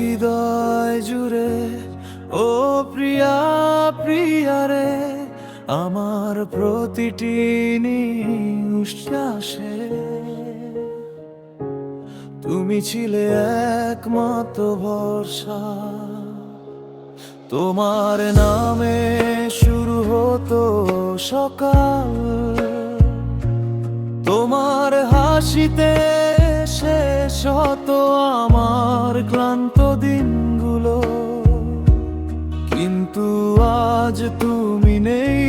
হৃদয় জুড়ে। ও প্রিয়া, প্রিয়া রে, আমার প্রতিটি নিঃশ্বাসে তুমি ছিলে একমাত্র ভরসা। তোমার নামে শুরু হতো সকাল, তোমার হাসিতে শেষ হতো আমার ক্লান্ত দিনগুলো। কিন্তু আজ তুমি নেই,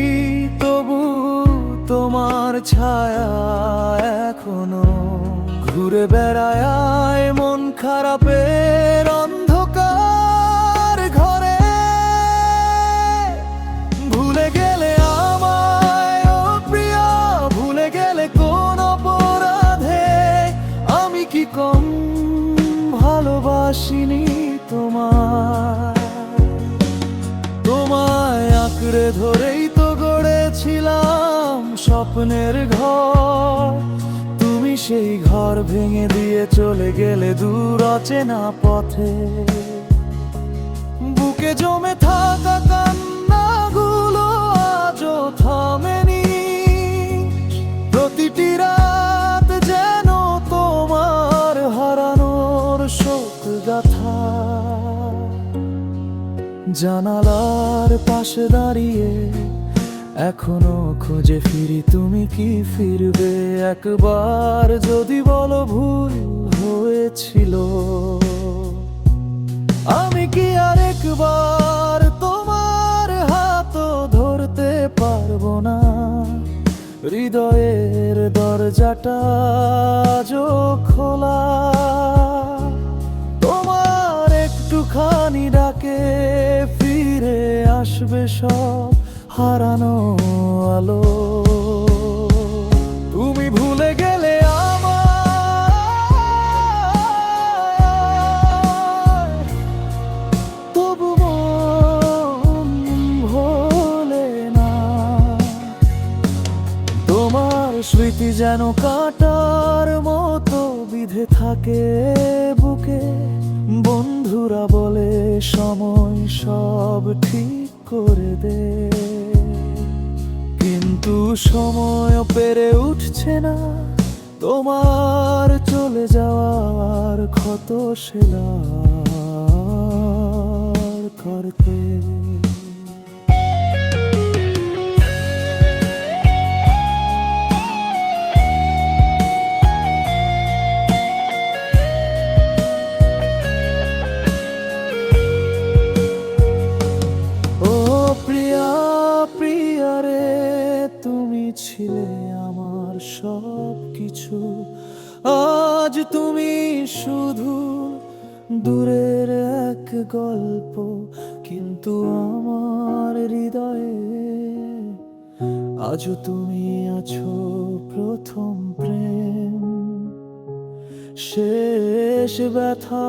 তবু তোমার ছায়া এখনো ঘুরে বেড়ায় মন খারাপের অন্ধকার ঘরে। ভুলে গেলে আমায় ও প্রিয়া, ভুলে গেলে কোন অপরাধে? আমি কি কম ভালোবাসিনি তোমায়? তোমায় আঁকড়ে ধরেই তো গড়েছিলাম স্বপ্নের ঘর। তুমি সেই ঘর ভেঙে দিয়ে চলে গেলে দূর অচেনা পথে। বুকে জমে থাকা কান্নাগুলো আজও থামেনি। প্রতিটি রাত যেন তোমার হারানোর শোক গাথা। জানালার পাশে দাঁড়িয়ে এখনো খুঁজে ফিরি, তুমি কি ফিরবে একবার? যদি বলো ভুল হয়েছিল, আমি কি আরেকবার তোমার হাত ধরতে পারবো না? হৃদয়ের দরজাটা আজও খোলা, তোমার একটুখানি ডাকে ফিরে আসবে সব হারানো আলো। তুমি ভুলে গেলে আমায়, তবু মন ভোলে না। তোমার স্মৃতি যেন কাঁটার মতো বিঁধে থাকে বুকে। বন্ধুরা বলে সময় সব ঠিক করে দে, কিন্তু সময় পেরে উঠছে না তোমার চলে যাওয়ার ক্ষত সেলার করতে। তুমি ছিলে আমার সব কিছু, আজ তুমি শুধু দূরের এক গল্প। কিন্তু আমার হৃদয়ে আজও তুমি আছো প্রথম প্রেম, শেষ ব্যথা